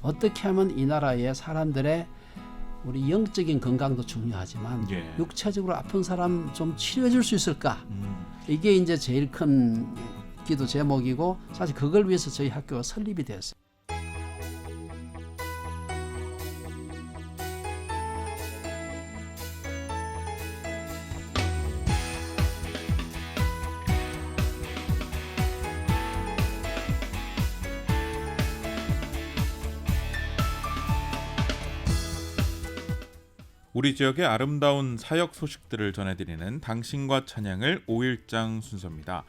어떻게 하면 이 나라의 사람들의 우리 영적인 건강도 중요하지만 예. 육체적으로 아픈 사람 좀 치료해 줄 수 있을까? 이게 이제 제일 큰 기도 제목이고 사실 그걸 위해서 저희 학교가 설립이 되었어요. 우리 지역의 아름다운 사역 소식들을 전해드리는 당신과 찬양을 5일장 순서입니다.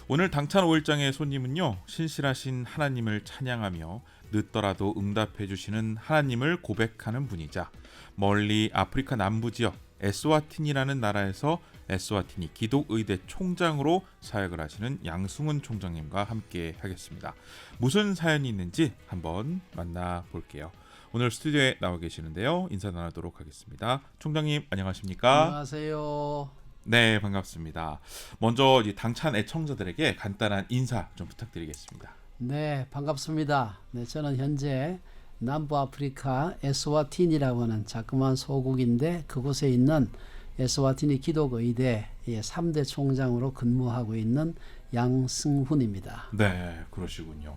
오늘 당찬 5일장의 손님은요, 신실하신 하나님을 찬양하며 늦더라도 응답해 주시는 하나님을 고백하는 분이자 멀리 아프리카 남부 지역 에스와틴이라는 나라에서 에스와티니 기독의대 총장으로 사역을 하시는 양승훈 총장님과 함께 하겠습니다. 무슨 사연이 있는지 한번 만나볼게요. 오늘 스튜디오에 나와 계시는데요. 인사 나누도록 하겠습니다. 총장님 안녕하십니까? 안녕하세요. 네, 반갑습니다. 먼저 이 당찬 애청자들에게 간단한 인사 좀 부탁드리겠습니다. 네, 반갑습니다. 네, 저는 현재 남부아프리카 에스와틴이라고 하는 자그마한 소국인데 그곳에 있는 에스와티니 기독의대 3대 총장으로 근무하고 있는 양승훈입니다. 네, 그러시군요.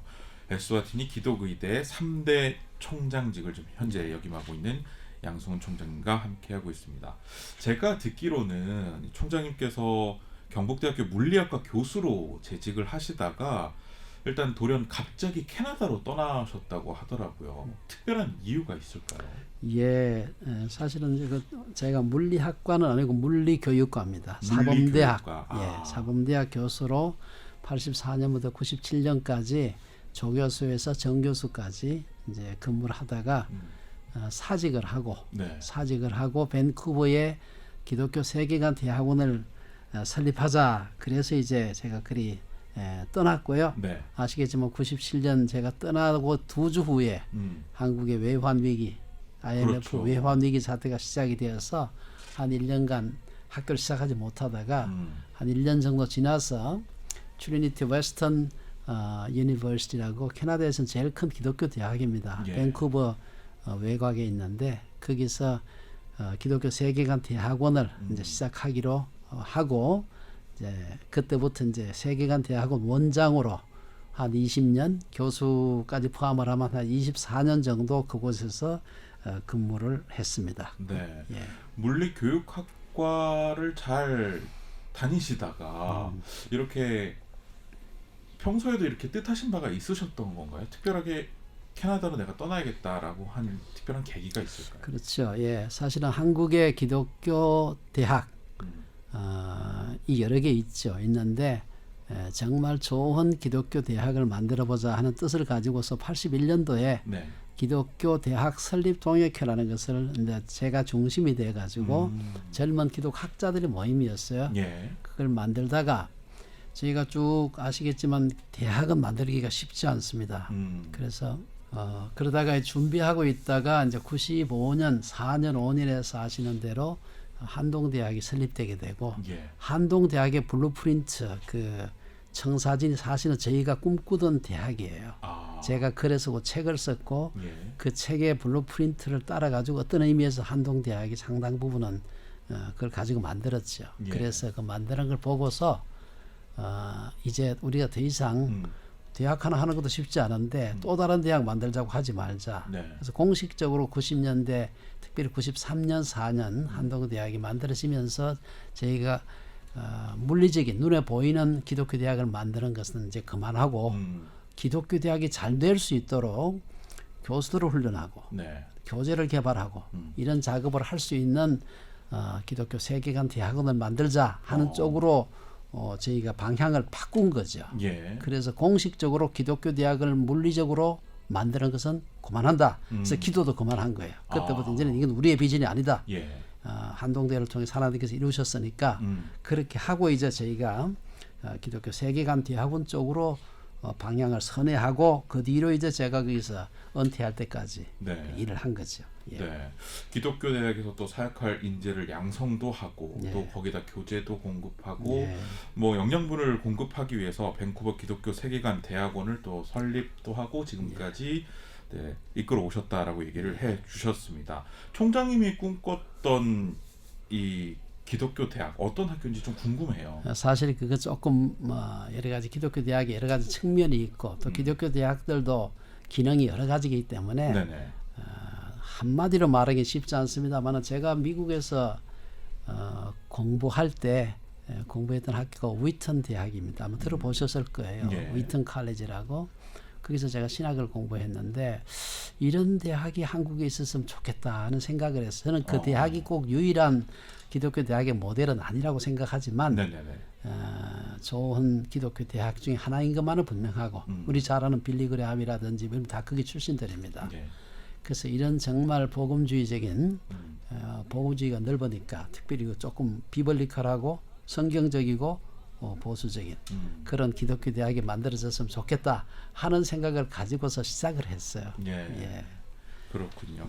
에스와티니 기독의대 3대 총장직을 좀 현재 역임하고 있는 양승훈 총장님과 함께하고 있습니다. 제가 듣기로는 총장님께서 경북대학교 물리학과 교수로 재직을 하시다가 일단 돌연 갑자기 캐나다로 떠나셨다고 하더라고요. 특별한 이유가 있을까요? 예, 사실은 제가 물리학과는 아니고 물리교육과입니다. 사범대학, 물리교육과. 사범대학 교수로 84년부터 97년까지 조교수에서 정교수까지 이제 근무를 하다가 사직을 하고 밴쿠버에 기독교 세계관 대학원을 설립하자. 그래서 이제 제가 그리 떠났고요. 네. 아시겠지만 97년 제가 떠나고 2주 후에 한국의 외환 위기, IMF 그렇죠. 외환 위기 사태가 시작이 되어서 한 1년간 학교를 시작하지 못하다가 한 1년 정도 지나서 트리니티 웨스턴 유니버시티라고 캐나다에서는 제일 큰 기독교 대학입니다. 예. 밴쿠버 외곽에 있는데 거기서 기독교 세계관 대학원을 이제 시작하기로 하고 이제 그때부터 이제 세계관 대학원 원장으로 한 20년 교수까지 포함을 하면 한 24년 정도 그곳에서 근무를 했습니다. 네. 예. 물리교육학과를 잘 다니시다가 이렇게 평소에도 이렇게 뜻하신 바가 있으셨던 건가요? 특별하게 캐나다로 내가 떠나야겠다라고 한 특별한 계기가 있을까요? 그렇죠. 예, 사실은 한국의 기독교 대학 이 여러 개 있는데 정말 좋은 기독교 대학을 만들어보자 하는 뜻을 가지고서 81년도에 네. 기독교 대학 설립 동역회라는 것을 이제 제가 중심이 돼 가지고 젊은 기독 학자들의 모임이었어요. 예. 그걸 만들다가 저희가 쭉 아시겠지만 대학은 만들기가 쉽지 않습니다. 그래서 그러다가 준비하고 있다가 이제 95년 4년 5년에서 아시는 대로 한동대학이 설립되게 되고 예. 한동대학의 블루프린트 그 청사진이 사실은 저희가 꿈꾸던 대학이에요. 제가 그래서 그 책을 썼고 예. 그 책의 블루프린트를 따라 가지고 어떤 의미에서 한동대학이 상당 부분은 그걸 가지고 만들었죠. 예. 그래서 그 만드는 걸 보고서 이제 우리가 더 이상 대학 하나 하는 것도 쉽지 않은데 또 다른 대학 만들자고 하지 말자. 네. 그래서 공식적으로 90년대 특별히 93년 4년 한동대학이 만들어지면서 저희가 물리적인 눈에 보이는 기독교 대학을 만드는 것은 이제 그만하고 기독교 대학이 잘 될 수 있도록 교수들을 훈련하고 네. 교재를 개발하고 이런 작업을 할 수 있는 기독교 세계관 대학원을 만들자 하는 쪽으로 저희가 방향을 바꾼 거죠. 예. 그래서 공식적으로 기독교 대학을 물리적으로 만드는 것은 그만한다. 그래서 기도도 그만한 거예요. 그때부터 이제는 이건 우리의 비전이 아니다. 예. 한동대를 통해 하나님께서 이루셨으니까 그렇게 하고 이제 저희가 기독교 세계관 대학원 쪽으로 방향을 선회하고 그 뒤로 이제 제가 거기서 은퇴할 때까지 네. 일을 한 거죠. 예. 네. 기독교 대학에서 또 사역할 인재를 양성도 하고 예. 또 거기다 교재도 공급하고 예. 뭐 영양분을 공급하기 위해서 밴쿠버 기독교 세계관 대학원을 또 설립도 하고 지금까지 네, 이끌어 오셨다라고 얘기를 해 주셨습니다. 총장님이 꿈꿨던 이 기독교 대학 어떤 학교인지 좀 궁금해요. 사실 그거 조금 여러 가지 기독교 대학이 여러 가지 측면이 있고 또 기독교 대학들도 기능이 여러 가지이기 때문에 네네. 한마디로 말하기 쉽지 않습니다만 제가 미국에서 공부할 때 공부했던 학교가 위튼 대학입니다. 아마 들어보셨을 거예요. 예. 위튼 칼리지라고. 거기서 제가 신학을 공부했는데 이런 대학이 한국에 있었으면 좋겠다 하는 생각을 했어요. 저는 그 대학이 꼭 유일한 기독교 대학의 모델은 아니라고 생각하지만 네네네. 좋은 기독교 대학 중에 하나인 것만은 분명하고 우리 잘 아는 빌리그레함이라든지 다 거기 출신들입니다. 예. 그래서 이런 정말 복음주의적인 복음주의가 넓으니까 특별히 조금 비벌리컬하고 성경적이고 보수적인 그런 기독교 대학이 만들어졌으면 좋겠다 하는 생각을 가지고서 시작을 했어요. 예. 예. 그렇군요.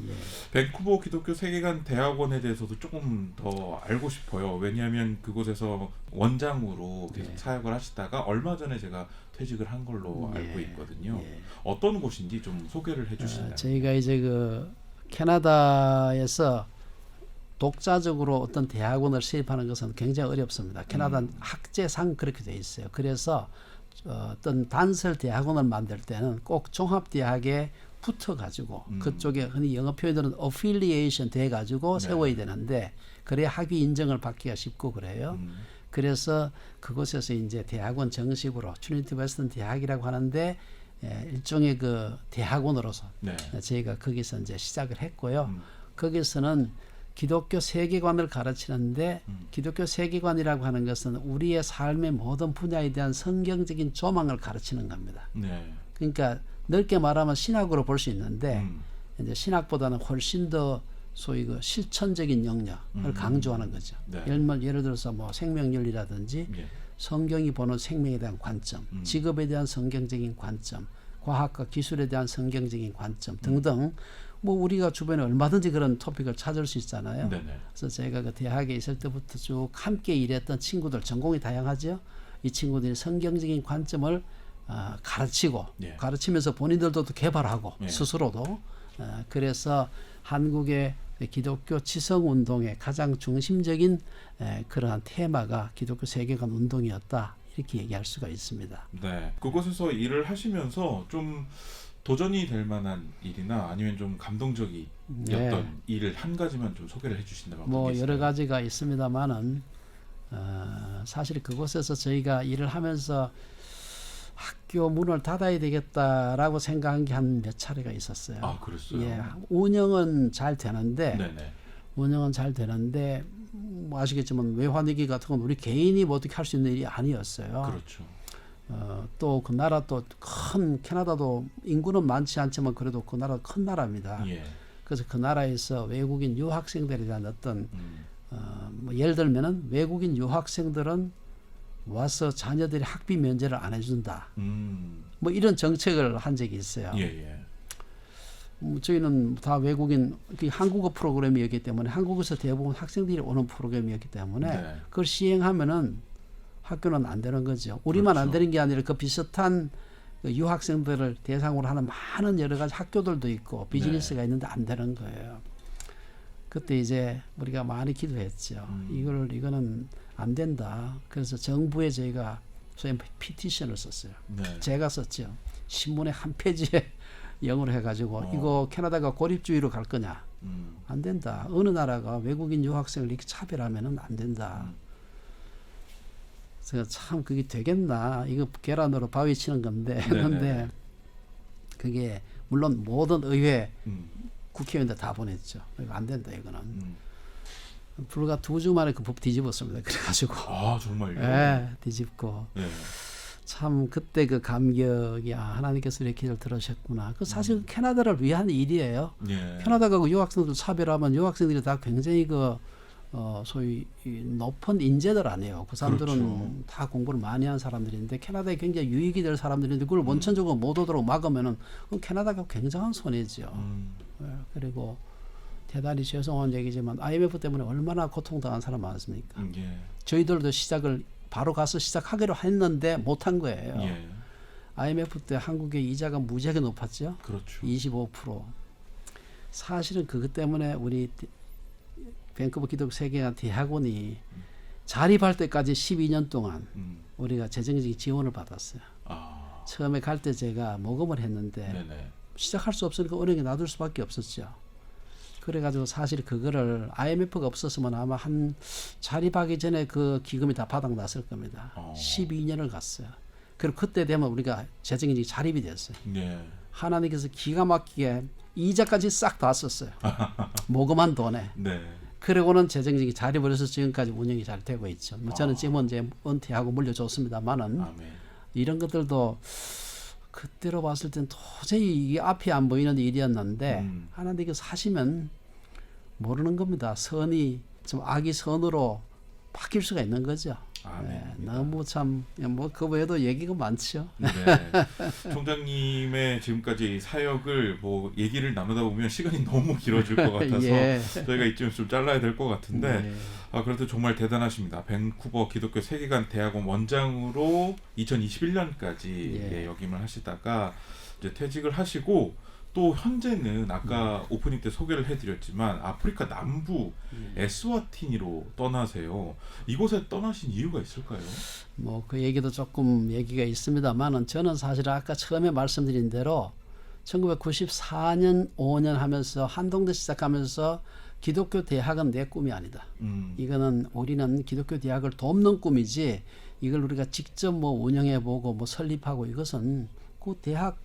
밴쿠버 기독교 세계관 대학원에 대해서도 조금 더 알고 싶어요. 왜냐하면 그곳에서 원장으로 계속 사역을 하시다가 얼마 전에 제가 퇴직을 한 걸로 알고 있거든요. 어떤 곳인지 좀 소개를 해주시나요? 저희가 이제 그 캐나다에서 독자적으로 어떤 대학원을 세입하는 것은 굉장히 어렵습니다. 캐나다 학제상 그렇게 돼 있어요. 그래서 어떤 단설 대학원을 만들 때는 꼭 종합대학에 붙어가지고 그쪽에 흔히 영어 표현으로는 affiliation 돼가지고 세워야 되는데 그래야 학위 인정을 받기가 쉽고 그래요. 그래서 그곳에서 이제 대학원 정식으로 트리니티 웨스턴 대학이라고 하는데 일종의 그 대학원으로서 저희가 거기서 이제 시작을 했고요. 거기서는 기독교 세계관을 가르치는데 기독교 세계관이라고 하는 것은 우리의 삶의 모든 분야에 대한 성경적인 조망을 가르치는 겁니다. 그러니까 넓게 말하면 신학으로 볼 수 있는데 이제 신학보다는 훨씬 더 소위 그 실천적인 영역을 강조하는 거죠. 예를 들어서 뭐 생명윤리라든지 성경이 보는 생명에 대한 관점, 직업에 대한 성경적인 관점, 과학과 기술에 대한 성경적인 관점 등등 뭐 우리가 주변에 얼마든지 그런 토픽을 찾을 수 있잖아요. 그래서 제가 그 대학에 있을 때부터 쭉 함께 일했던 친구들, 전공이 다양하죠. 이 친구들이 성경적인 관점을 가르치고 가르치면서 본인들도 또 개발하고 스스로도 그래서 한국의 기독교 지성운동의 가장 중심적인 그러한 테마가 기독교 세계관 운동이었다 이렇게 얘기할 수가 있습니다. 네, 그곳에서 일을 하시면서 좀 도전이 될 만한 일이나 아니면 좀 감동적이었던 일을 한 가지만 좀 소개를 해주신다면 뭐 여러 가지가 있습니다만은 사실 그곳에서 저희가 일을 하면서 학교 문을 닫아야 되겠다라고 생각한 게 한 몇 차례가 있었어요. 아, 그랬어요? 예, 운영은 잘 되는데 뭐 아시겠지만 외환위기 같은 건 우리 개인이 뭐 어떻게 할 수 있는 일이 아니었어요. 그렇죠. 또 그 나라 또 큰 캐나다도 인구는 많지 않지만 그래도 그 나라 큰 나라입니다. 그래서 그 나라에서 외국인 유학생들에 대한 어떤 뭐 예를 들면은 외국인 유학생들은 와서 자녀들이 학비 면제를 안 해준다. 뭐 이런 정책을 한 적이 있어요. 저희는 다 외국인 한국어 프로그램이었기 때문에 한국에서 대부분 학생들이 오는 프로그램이었기 때문에 그걸 시행하면은 학교는 안 되는 거죠. 우리만 안 되는 게 아니라 그 비슷한 그 유학생들을 대상으로 하는 많은 여러 가지 학교들도 있고 비즈니스가 있는데 안 되는 거예요. 그때 이제 우리가 많이 기도했죠. 이거는 안 된다. 그래서 정부에 저희가 소위 피티션을 썼어요. 제가 썼죠. 신문에 한 페이지에 영어로 해가지고 이거 캐나다가 고립주의로 갈 거냐? 안 된다. 어느 나라가 외국인 유학생을 이렇게 차별하면은 안 된다. 그래서 참 그게 되겠나? 이거 계란으로 바위 치는 건데 그런데 그게 물론 모든 의회 국회의원들 다 보냈죠. 이거 안 된다 이거는. 불과 2주 만에 그 법 뒤집었습니다. 그래가지고. 아 정말요? 네, 뒤집고. 참 그때 그 감격이 하나님께서 이렇게 기도를 들으셨구나. 그 사실 캐나다를 위한 일이에요. 캐나다가 그 유학생들 차별하면 유학생들이 다 굉장히 그 소위 높은 인재들 아니에요. 그 사람들은 다 공부를 많이 한 사람들인데 캐나다에 굉장히 유익이 될 사람들인데 그걸 원천적으로 못 오도록 막으면은 그럼 캐나다가 굉장한 손해죠. 그리고 대단히 죄송한 얘기지만 IMF 때문에 얼마나 고통당한 사람 많습니까? 저희들도 시작을 바로 가서 시작하기로 했는데 못한 거예요. IMF 때 한국의 이자가 무지하게 높았죠. 그렇죠. 25%. 사실은 그것 때문에 우리 밴쿠버 기독교 세계관 대학원이 자립할 때까지 12년 동안 우리가 재정적인 지원을 받았어요. 아, 처음에 갈 때 제가 모금을 했는데 네네. 시작할 수 없으니까 은행에 놔둘 수밖에 없었죠. 그래가지고 사실 그거를 IMF가 없었으면 아마 한 자립하기 전에 그 기금이 다 바닥났을 겁니다. 12년을 갔어요. 그리고 그때 되면 우리가 재정이 자립이 됐어요. 네. 하나님께서 기가 막히게 이자까지 싹 다 썼어요. 모금한 돈에. 네. 그러고는 재정적인 자립을 해서 지금까지 운영이 잘 되고 있죠. 뭐 저는 지금은 이제 은퇴하고 물려줬습니다만은 아멘. 이런 것들도 그때로 봤을 땐 도저히 이게 앞이 안 보이는 일이었는데 하나님께서 하시면 모르는 겁니다. 선이 좀 악이 선으로 바뀔 수가 있는 거죠. 네, 너무 참 뭐 그 외에도 얘기가 많죠. 네. 총장님의 지금까지 사역을 뭐 얘기를 나누다 보면 시간이 너무 길어질 것 같아서 예. 저희가 이쯤 좀 잘라야 될 것 같은데 네. 그래도 정말 대단하십니다. 밴쿠버 기독교 세계관 대학원 원장으로 2021년까지 예. 역임을 하시다가 이제 퇴직을 하시고 또 현재는 아까 오프닝 때 소개를 해드렸지만 아프리카 남부 에스와티니로 떠나세요. 이곳에 떠나신 이유가 있을까요? 뭐 그 얘기도 조금 얘기가 있습니다만은 저는 사실 아까 처음에 말씀드린 대로 1994년 5년 하면서 한동대 시작하면서 기독교 대학은 내 꿈이 아니다. 이거는 우리는 기독교 대학을 돕는 꿈이지 이걸 우리가 직접 뭐 운영해보고 뭐 설립하고 이것은 그 대학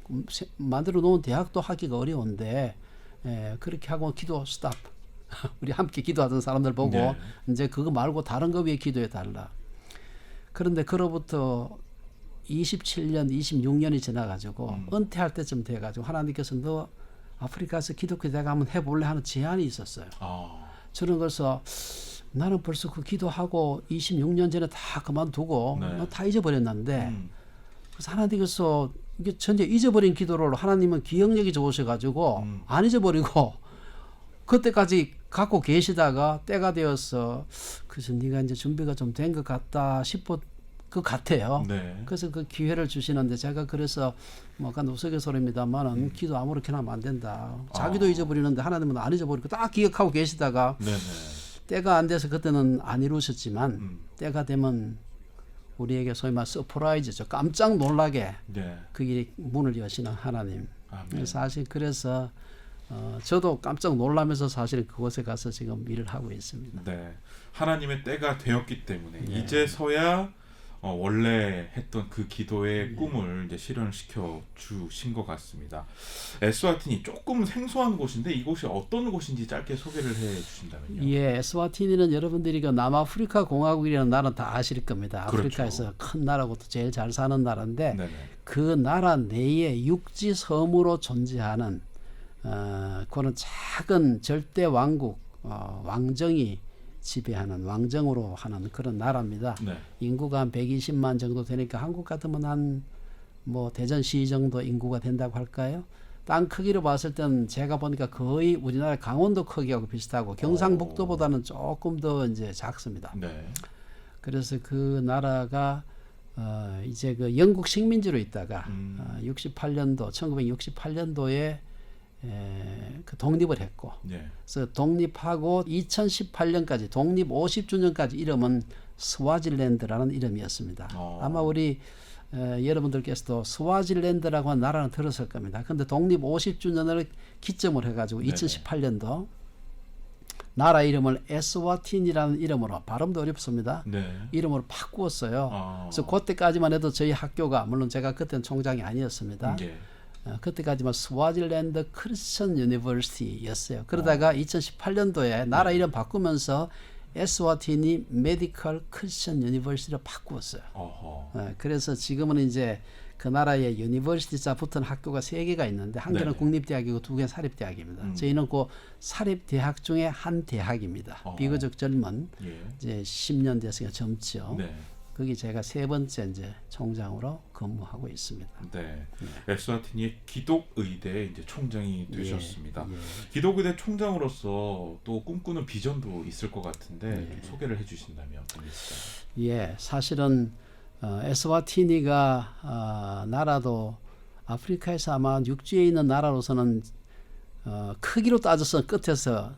만들어 놓은 대학도 하기가 어려운데 그렇게 하고 기도 스탑. 우리 함께 기도하던 사람들 보고 네. 이제 그거 말고 다른 거 위에 기도해 달라. 그런데 그로부터 27년, 26년이 지나가지고 은퇴할 때쯤 돼가지고 하나님께서 너 아프리카에서 기독교 대학 한번 해볼래 하는 제안이 있었어요. 저는 그래서 나는 벌써 그 기도하고 26년 전에 다 그만두고 네. 다 잊어버렸는데 그래서 하나님께서 이게 전혀 잊어버린 기도를 하나님은 기억력이 좋으셔가지고 안 잊어버리고 그때까지 갖고 계시다가 때가 되어서 그래서 네가 이제 준비가 좀 된 것 같다 싶어 그 같아요. 네. 그래서 그 기회를 주시는데 제가 그래서 뭐 아까 우스갯소리입니다만은 기도 아무렇게나 하면 안 된다. 자기도 잊어버리는데 하나님은 안 잊어버리고 딱 기억하고 계시다가 네네. 때가 안 돼서 그때는 안 이루셨지만 때가 되면 우리에게 소위 말 서프라이즈죠. 깜짝 놀라게 네. 그 일이 문을 여시는 하나님. 아멘. 사실 그래서 저도 깜짝 놀라면서 사실 그곳에 가서 지금 일을 하고 있습니다. 네. 하나님의 때가 되었기 때문에 네. 이제서야 원래 했던 그 기도의 꿈을 이제 실현시켜 주신 것 같습니다. 에스와티니 조금 생소한 곳인데 이곳이 어떤 곳인지 짧게 소개를 해 주신다면요. 예, 에스와티니는 여러분들이 그 남아프리카 공화국이라는 나라는 다 아실 겁니다. 그렇죠. 아프리카에서 큰 나라고 또 제일 잘 사는 나라인데 네네. 그 나라 내에 육지 섬으로 존재하는 그런 작은 절대 왕국 왕정이 지배하는 왕정으로 하는 그런 나라입니다. 네. 인구가 한 120만 정도 되니까 한국 같으면 한 뭐 대전시 정도 인구가 된다고 할까요? 땅 크기로 봤을 때는 제가 보니까 거의 우리나라 강원도 크기하고 비슷하고 경상북도보다는 조금 더 이제 작습니다. 네. 그래서 그 나라가 이제 그 영국 식민지로 있다가 68년도 1968년도에 그 독립을 했고 네. 그래서 독립하고 2018년까지 독립 50주년까지 이름은 스와질랜드라는 이름이었습니다. 아마 우리 여러분들께서도 스와질랜드라고 하는 나라는 들었을 겁니다. 그런데 독립 50주년을 기점으로 해가지고 2018년도 나라 이름을 에스와틴이라는 이름으로 발음도 어렵습니다. 네. 이름으로 바꾸었어요. 그래서 그때까지만 해도 저희 학교가 물론 제가 그때는 총장이 아니었습니다. 네. 그때까지만 스와질랜드 크리스천 유니버시티였어요. 그러다가 2018년도에 나라 이름 바꾸면서 에스와티니 메디컬 크리스천 유니버시티로 바꾸었어요. 그래서 지금은 이제 그 나라의 유니버시티자 붙은 학교가 3개가 있는데 한 개는 네네. 국립대학이고 2개는 사립대학입니다. 저희는 그 사립대학 중에 한 대학입니다. 비교적 젊은 이제 10년 됐으니까 젊죠. 네. 거기 제가 3번째 이제 총장으로 근무하고 있습니다. 네. 에스와티니의 기독의대 이제 총장이 되셨습니다. 예. 기독의대 총장으로서 또 꿈꾸는 비전도 있을 것 같은데 좀 소개를 해주신다면 어떤 게 있을까요? 예, 사실은 에스와티니가 나라도 아프리카에서 아마 육지에 있는 나라로서는 크기로 따져서 끝에서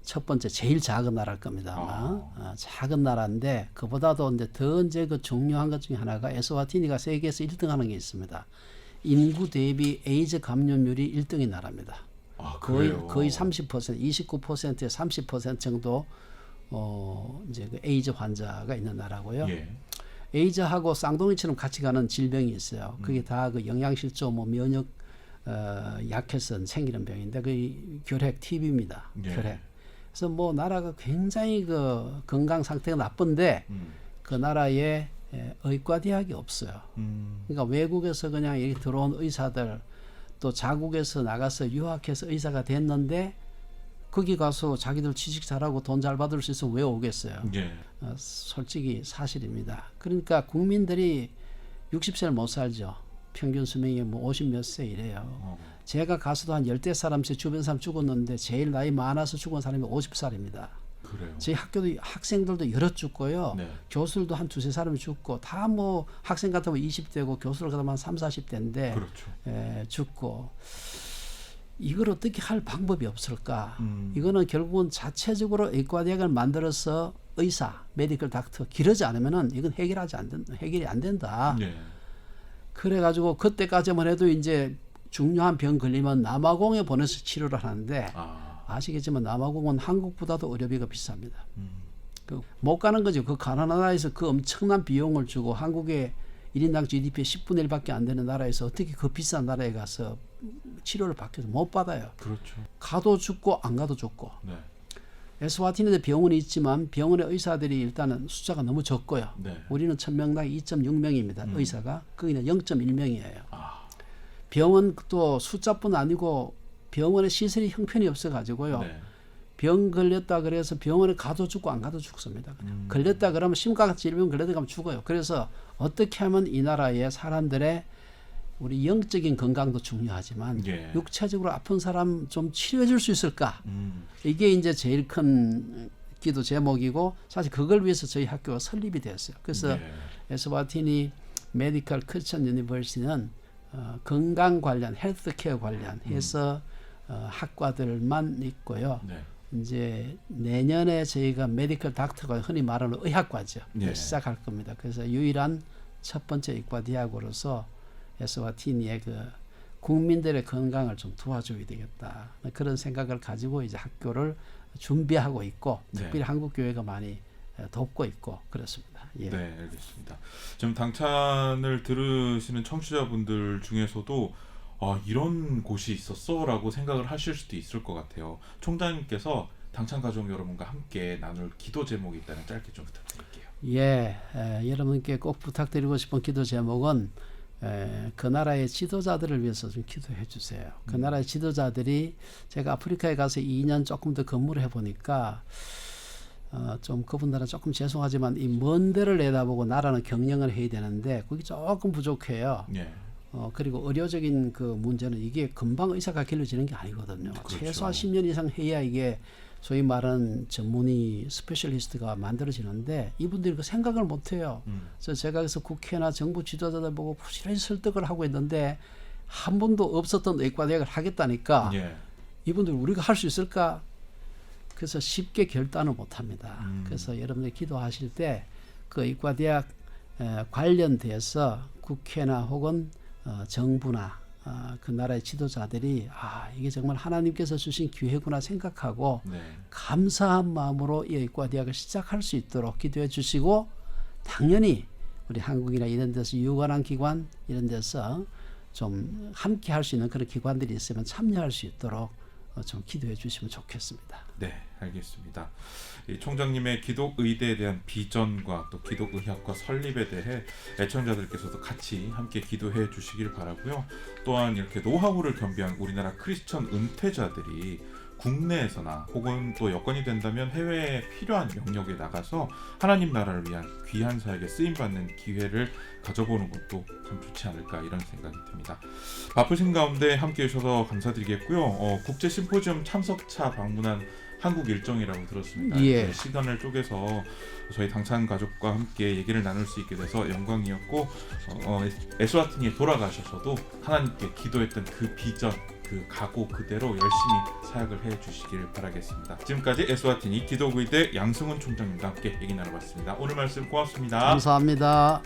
첫 번째 제일 작은 나라일 겁니다. 아마. 작은 나라인데 그보다도 이제 더 이제 그 중요한 것 중에 하나가 에스와티니가 세계에서 1등하는 게 있습니다. 인구 대비 에이즈 감염률이 1등인 나라입니다. 거의 30%, 29%에 30% 정도 이제 그 에이즈 환자가 있는 나라고요. 예. 에이즈하고 쌍둥이처럼 같이 가는 질병이 있어요. 그게 다 그 영양실조, 뭐 면역 약해서 생기는 병인데 그 결핵 TB입니다. 예. 결핵. 그래서 뭐 나라가 굉장히 그 건강 상태가 나쁜데 그 나라에 의과대학이 없어요. 그러니까 외국에서 그냥 여기 들어온 의사들 또 자국에서 나가서 유학해서 의사가 됐는데 거기 가서 자기들 취직 잘하고 돈 잘 받을 수 있으면 왜 오겠어요? 예. 솔직히 사실입니다. 그러니까 국민들이 60세를 못 살죠. 평균 수명이 뭐 50 몇 세 이래요. 제가 가서도 한 10대 사람, 제 주변 사람 죽었는데 제일 나이 많아서 죽은 사람이 50살입니다. 그래요. 저희 학교도 학생들도 여러 죽고요. 네. 교수들도 한 두세 사람이 죽고 다 뭐 학생 같으면 20대고 교수를 같으면 한 3, 40대인데 그렇죠. 죽고 이걸 어떻게 할 방법이 없을까? 이거는 결국은 자체적으로 의과대학을 만들어서 의사, 메디컬 닥터 기르지 않으면은 이건 해결이 안 된다. 예. 그래가지고 그때까지만 해도 이제 중요한 병 걸리면 남아공에 보내서 치료를 하는데 아시겠지만 남아공은 한국보다도 의료비가 비쌉니다. 못 가는 거죠. 그 가난한 나라에서 그 엄청난 비용을 주고 한국의 1인당 GDP의 10분의 1밖에 안 되는 나라에서 어떻게 그 비싼 나라에 가서 치료를 받겠어? 못 받아요. 그렇죠. 가도 죽고 안 가도 죽고. 네. 에스와티니도 병원이 있지만 병원의 의사들이 일단은 숫자가 너무 적고요. 네. 우리는 1000명당 2.6명입니다. 의사가. 거기는 0.1명이에요. 아. 병원 또 숫자뿐 아니고 병원의 시설이 형편이 없어가지고요. 네. 병 걸렸다 그래서 병원에 가도 죽고 안 가도 죽습니다. 그냥. 걸렸다 그러면 심각한 질병 걸렸다 그러면 죽어요. 그래서 어떻게 하면 이 나라의 사람들의 우리 영적인 건강도 중요하지만 예. 육체적으로 아픈 사람 좀 치료해 줄 수 있을까? 이게 이제 제일 큰 기도 제목이고 사실 그걸 위해서 저희 학교가 설립이 되었어요. 그래서 예. 에스와티니 메디컬 크리스천 유니버시티는 건강 관련, 헬스케어 관련해서 학과들만 있고요. 네. 이제 내년에 저희가 메디컬 닥터가 흔히 말하는 의학과죠. 예. 시작할 겁니다. 그래서 유일한 첫 번째 의과대학으로서 에스와티니의 그 국민들의 건강을 좀 도와줘야 되겠다. 그런 생각을 가지고 이제 학교를 준비하고 있고 특별히 네. 한국교회가 많이 돕고 있고 그렇습니다. 예. 네, 알겠습니다. 지금 당찬을 들으시는 청취자분들 중에서도 이런 곳이 있었어라고 생각을 하실 수도 있을 것 같아요. 총장님께서 당찬 가족 여러분과 함께 나눌 기도 제목이 있다면 짧게 좀 부탁드릴게요. 예, 여러분께 꼭 부탁드리고 싶은 기도 제목은 그 나라의 지도자들을 위해서 좀 기도해 주세요. 그 나라의 지도자들이 제가 아프리카에 가서 2년 조금 더 근무를 해보니까 좀 그분들은 조금 죄송하지만 이 먼 데를 내다보고 나라는 경영을 해야 되는데 그게 조금 부족해요. 예. 그리고 의료적인 그 문제는 이게 금방 의사가 길러지는 게 아니거든요. 그렇죠. 최소한 10년 이상 해야 이게 소위 말하는 전문의 스페셜리스트가 만들어지는데 이분들이 그 생각을 못해요. 그래서 제가 그래서 국회나 정부 지도자들 보고 부지런히 설득을 하고 있는데 한 번도 없었던 의과대학을 하겠다니까 예. 이분들 우리가 할 수 있을까? 그래서 쉽게 결단을 못합니다. 그래서 여러분들 기도하실 때 그 의과대학 관련돼서 국회나 혹은 정부나 그 나라의 지도자들이 이게 정말 하나님께서 주신 기회구나 생각하고 네. 감사한 마음으로 이 의과대학을 시작할 수 있도록 기도해 주시고 당연히 우리 한국이나 이런 데서 유관한 기관 이런 데서 좀 함께 할 수 있는 그런 기관들이 있으면 참여할 수 있도록 좀 기도해 주시면 좋겠습니다. 네, 알겠습니다. 이 총장님의 기독 의대에 대한 비전과 또 기독 의학과 설립에 대해 애청자들께서도 같이 함께 기도해 주시길 바라고요. 또한 이렇게 노하우를 겸비한 우리나라 크리스천 은퇴자들이 국내에서나 혹은 또 여건이 된다면 해외에 필요한 영역에 나가서 하나님 나라를 위한 귀한 사역에 쓰임받는 기회를 가져보는 것도 참 좋지 않을까 이런 생각이 듭니다. 바쁘신 가운데 함께해 주셔서 감사드리겠고요. 국제 심포지엄 참석차 방문한 한국 일정이라고 들었습니다. 예. 이렇게 시간을 쪼개서 저희 당찬 가족과 함께 얘기를 나눌 수 있게 돼서 영광이었고 에스와티니에 돌아가셔서도 하나님께 기도했던 그 비전, 그 각오 그대로 열심히 사역을 해주시길 바라겠습니다. 지금까지 에스와티니 기도구이대 양승훈 총장님과 함께 얘기 나눠봤습니다. 오늘 말씀 고맙습니다. 감사합니다.